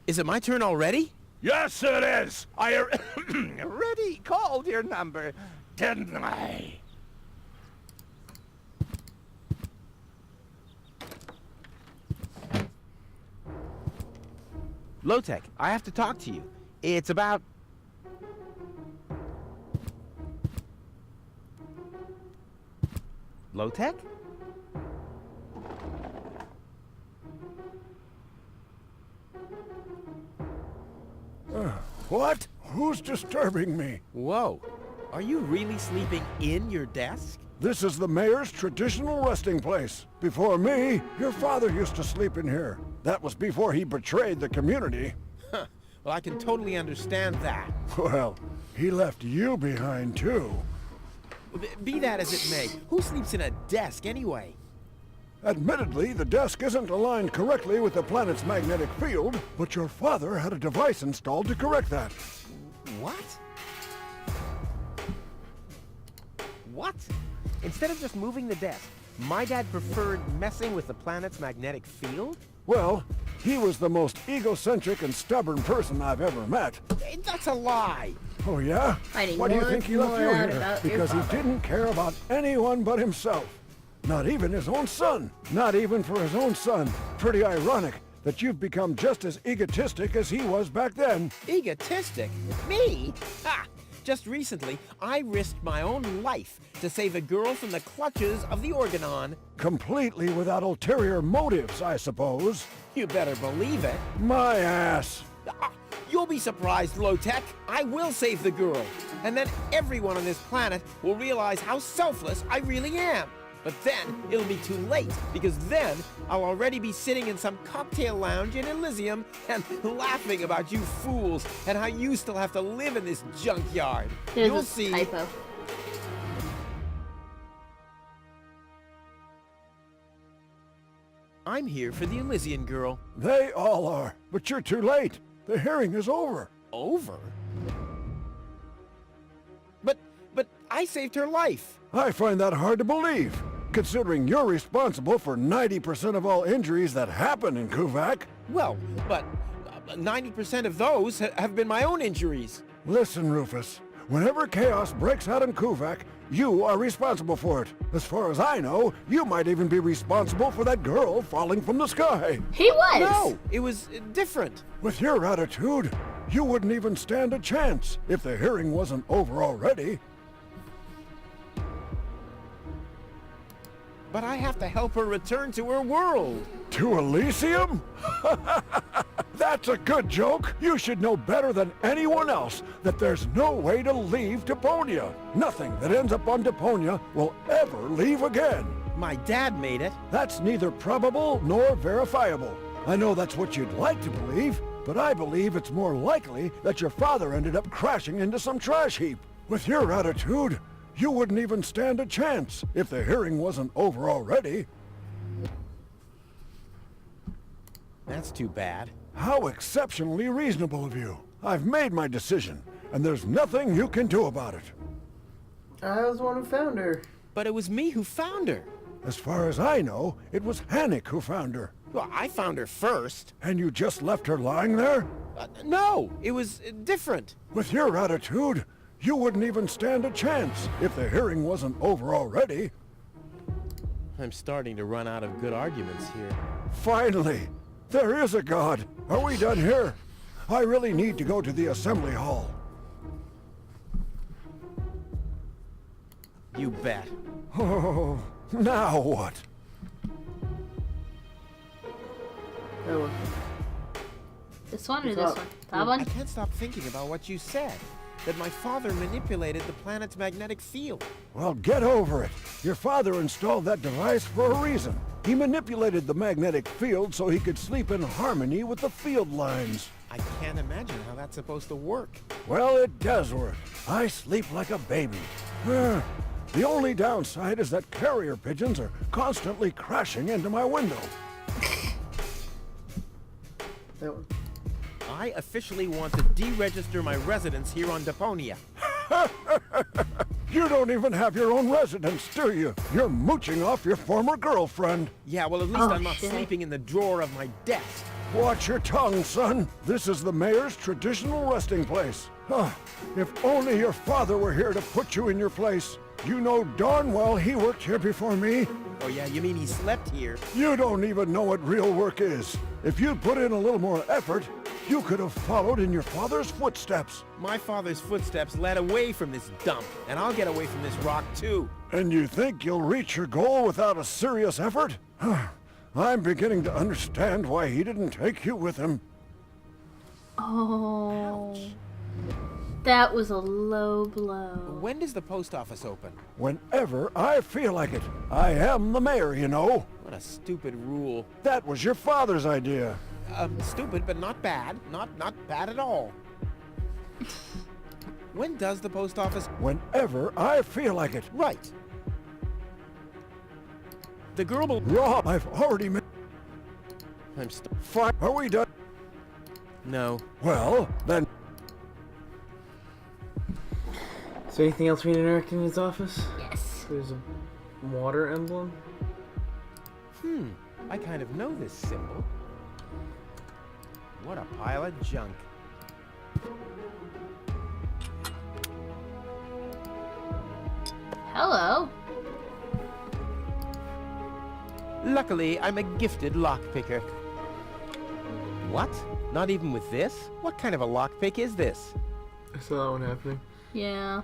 Is it my turn already? Yes, it is! I already called your number, didn't I? Low-Tech, I have to talk to you. It's about... Low-Tech? What? Who's disturbing me? Whoa. Are you really sleeping in your desk? This is the mayor's traditional resting place. Before me, your father used to sleep in here. That was before he betrayed the community. Huh. Well, I can totally understand that. Well, he left you behind, too. Be that as it may, who sleeps in a desk anyway? Admittedly, the desk isn't aligned correctly with the planet's magnetic field, but your father had a device installed to correct that. What? What? Instead of just moving the desk, my dad preferred messing with the planet's magnetic field? Well, he was the most egocentric and stubborn person I've ever met. That's a lie! Oh yeah? Finding Why do you more think he and left more you out here? about your Because he father. didn't care about anyone but himself. Not even his own son. Not even for his own son. Pretty ironic that you've become just as egotistic as he was back then. Egotistic? Me? Ha! Just recently, I risked my own life to save a girl from the clutches of the Organon. Completely without ulterior motives, I suppose. You better believe it. My ass. Ah, you'll be surprised, Low-Tech. I will save the girl. And then everyone on this planet will realize how selfless I really am. But then it'll be too late, because then I'll already be sitting in some cocktail lounge in Elysium and laughing about you fools and how you still have to live in this junkyard. There's You'll a see. typo. I'm here for the Elysian girl. They all are, but you're too late. The hearing is over. Over? But I saved her life. I find that hard to believe, considering you're responsible for 90% of all injuries that happen in Kuvak. Well, but 90% of those have been my own injuries. Listen, Rufus, whenever chaos breaks out in Kuvak, you are responsible for it. As far as I know, you might even be responsible for that girl falling from the sky. He was! No, it was different. With your attitude, you wouldn't even stand a chance if the hearing wasn't over already. But I have to help her return to her world. To Elysium? That's a good joke. You should know better than anyone else that there's no way to leave Deponia. Nothing that ends up on Deponia will ever leave again. My dad made it. That's neither probable nor verifiable. I know that's what you'd like to believe, but I believe it's more likely that your father ended up crashing into some trash heap. With your attitude, you wouldn't even stand a chance if the hearing wasn't over already. That's too bad. How exceptionally reasonable of you. I've made my decision, and there's nothing you can do about it. I was the one who found her. But it was me who found her. As far as I know, it was Hannick who found her. Well, I found her first. And you just left her lying there? No, it was different. With your attitude, you wouldn't even stand a chance if the hearing wasn't over already. I'm starting to run out of good arguments here. Finally! There is a God! Are we done here? I really need to go to the assembly hall. You bet. Oh, now what? Oh, This one or What's this up? one? That I one? can't stop thinking about what you said. That my father manipulated the planet's magnetic field. Well, get over it. Your father installed that device for a reason. He manipulated the magnetic field so he could sleep in harmony with the field lines. I can't imagine how that's supposed to work. Well, it does work. I sleep like a baby. The only downside is that carrier pigeons are constantly crashing into my window. that one. I officially want to deregister my residence here on Deponia. You don't even have your own residence, do you? You're mooching off your former girlfriend. Yeah, well, at least Oh, I'm not shit. sleeping in the drawer of my desk. Watch your tongue, son. This is the mayor's traditional resting place. Huh. If only your father were here to put you in your place. You know darn well he worked here before me. Oh yeah, you mean he slept here? You don't even know what real work is. If you'd put in a little more effort, you could have followed in your father's footsteps. My father's footsteps led away from this dump, and I'll get away from this rock too. And you think you'll reach your goal without a serious effort? I'm beginning to understand why he didn't take you with him. Oh. That was a low blow. When does the post office open? Whenever I feel like it. I am the mayor, you know. What a stupid rule. That was your father's idea. Stupid, but not bad. Not bad at all. When does the post office... Whenever I feel like it. Right. The girl will... Rob, I've already met... I'm still... Fine. Are we done? No. Well, then... Is there anything else we need to interact in his office? Yes. There's a water emblem. I kind of know this symbol. What a pile of junk. Hello. Luckily, I'm a gifted lockpicker. What? Not even with this? What kind of a lockpick is this? I saw that one happening. Yeah.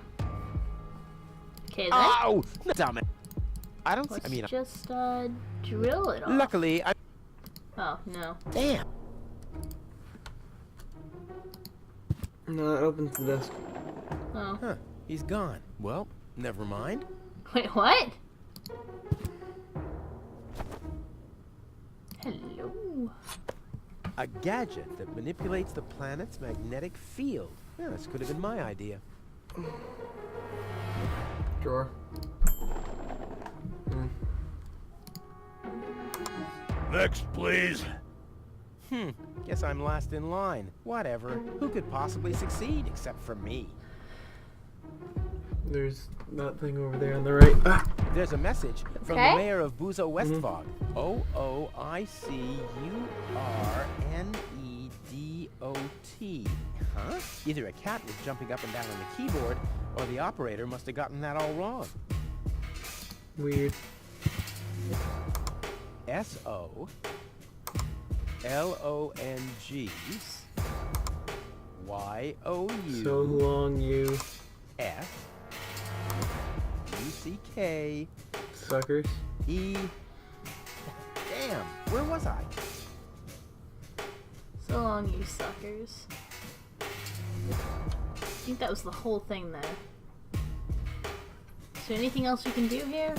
Okay then. Ow! Damn it! I don't... Let's I mean... just drill it off. Luckily, I... Oh, no. Damn! No, that opens the desk. Oh. Huh. He's gone. Well, never mind. Wait, what? Hello. A gadget that manipulates the planet's magnetic field. Yeah, this could have been my idea. Drawer. Next, please. Guess I'm last in line. Whatever. Who could possibly succeed except for me? There's that thing over there on the right. Ah! There's a message from Okay. the mayor of Buzo Westfog. OOICURNEDOT. Huh? Either a cat was jumping up and down on the keyboard, or the operator must have gotten that all wrong. Weird. SOLONG So long, you FUCK suckers. E. Damn, where was I? So long, you suckers. I think that was the whole thing there. Is there anything else we can do here?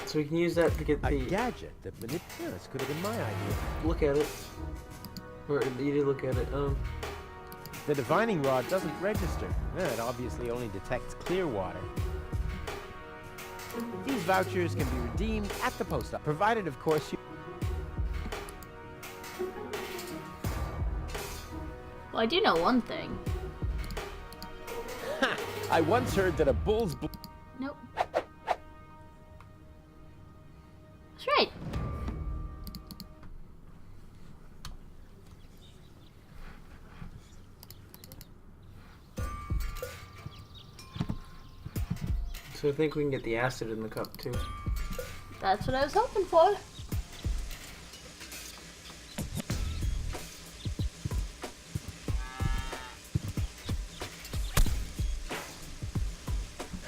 So we can use that to get A the... gadget that manipulates. This could have been my idea. Look at it. Or you did look at it. The divining rod doesn't register. It obviously only detects clear water. These vouchers can be redeemed at the post office, provided, of course, you... Well, I do know one thing. Ha! I once heard that a bull's... Nope. That's right. So I think we can get the acid in the cup too. That's what I was hoping for.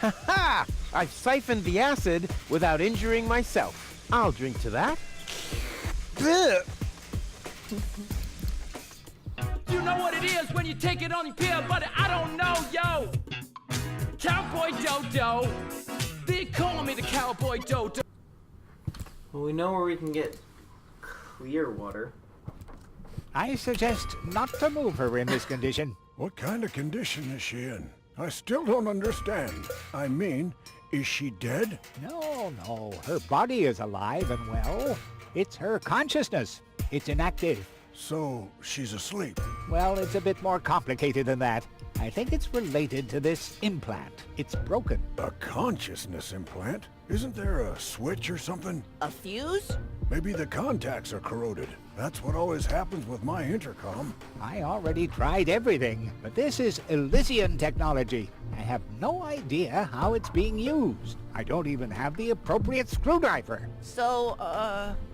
Ha! I've siphoned the acid without injuring myself. I'll drink to that. Blech. You know what it is when you take it on your pill, but I don't know, yo. Cowboy Dodo. They call me the Cowboy Dodo. Well, we know where we can get clear water. I suggest not to move her in this condition. What kind of condition is she in? I still don't understand. I mean, is she dead? No, her body is alive and well. It's her consciousness. It's inactive. So, she's asleep. Well, it's a bit more complicated than that. I think it's related to this implant. It's broken. A consciousness implant? Isn't there a switch or something? A fuse? Maybe the contacts are corroded. That's what always happens with my intercom. I already tried everything, but this is Elysium technology. I have no idea how it's being used. I don't even have the appropriate screwdriver. So,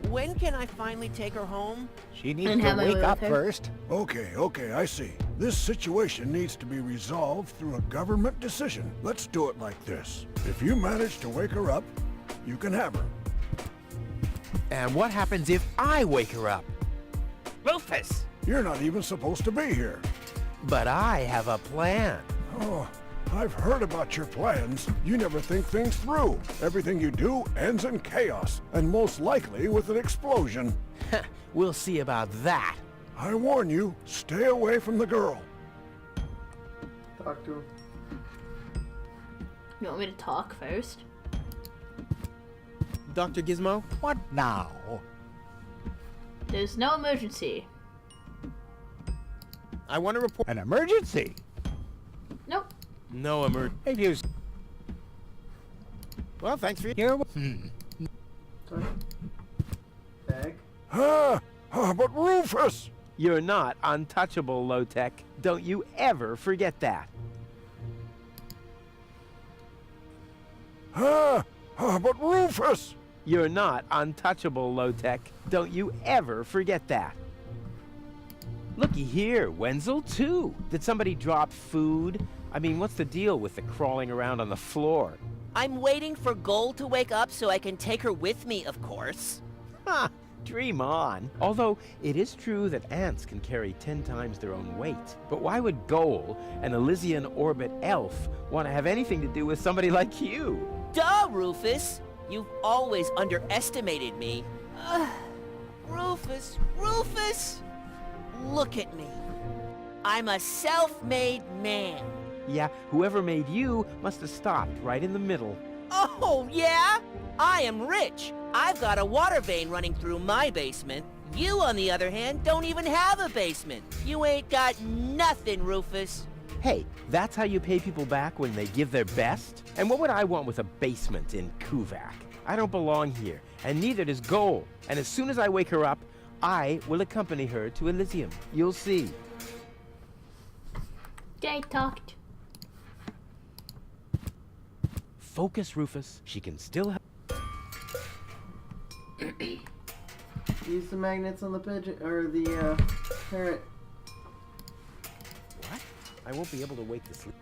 when can I finally take her home? She needs And to have my way wake up with her. first. Okay, I see. This situation needs to be resolved through a government decision. Let's do it like this. If you manage to wake her up, you can have her. And what happens if I wake her up? Rufus! You're not even supposed to be here. But I have a plan. Oh, I've heard about your plans. You never think things through. Everything you do ends in chaos, and most likely with an explosion. We'll see about that. I warn you, stay away from the girl. Talk to him. You want me to talk first? Dr. Gizmo? What now? There's no emergency. I want to report... An emergency? Nope. No emergency. If you... Well, thanks for... Here... Sorry. Bag. But Rufus! You're not untouchable, Low-Tech. Don't you ever forget that. But Rufus! You're not untouchable, Low-Tech. Don't you ever forget that. Looky here, Wenzel, too. Did somebody drop food? I mean, what's the deal with the crawling around on the floor? I'm waiting for Gold to wake up so I can take her with me, of course. Ha! Dream on. Although, it is true that ants can carry 10 times their own weight. But why would Goal, an Elysian orbit elf, want to have anything to do with somebody like you? Duh, Rufus! You've always underestimated me. Rufus! Look at me. I'm a self-made man. Yeah, whoever made you must have stopped right in the middle. Oh, yeah? I am rich. I've got a water vein running through my basement. You, on the other hand, don't even have a basement. You ain't got nothing, Rufus. Hey, that's how you pay people back when they give their best? And what would I want with a basement in Kuvak? I don't belong here, and neither does Goal. And as soon as I wake her up, I will accompany her to Elysium. You'll see. I talked. Focus, Rufus. She can still help. Use the magnets on the pigeon or the parrot. What? I won't be able to wake the sleep.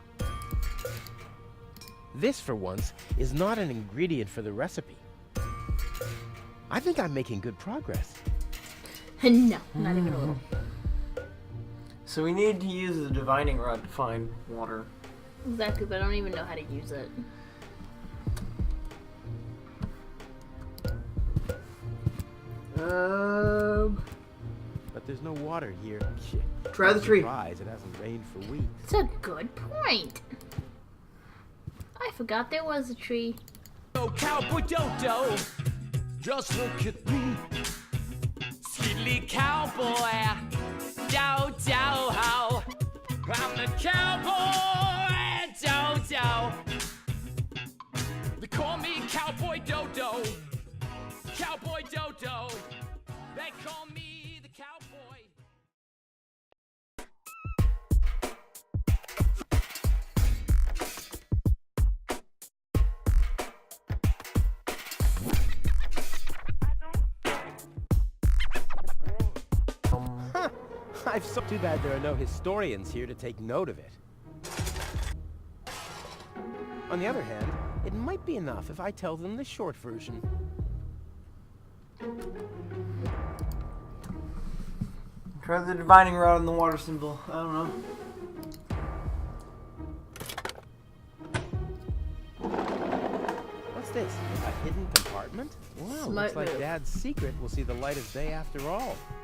This, for once, is not an ingredient for the recipe. I think I'm making good progress. No, not even a little. So we need to use the divining rod to find water. Exactly, but I don't even know how to use it. But there's no water here. Shit. Try the tree. Surprise, it hasn't rained for weeks. It's a good point. I forgot there was a tree. Oh, cowboy dodo, just look at me. Silly cowboy, dodo. I'm the cowboy, dodo. They call me Cowboy Dodo. Cowboy Dodo. They call me the cowboy. Too bad there are no historians here to take note of it. On the other hand, it might be enough if I tell them the short version. Try the divining rod and the water symbol. I don't know. What's this? A hidden compartment? Wow, Smart looks like move. Dad's secret will see the light of day after all.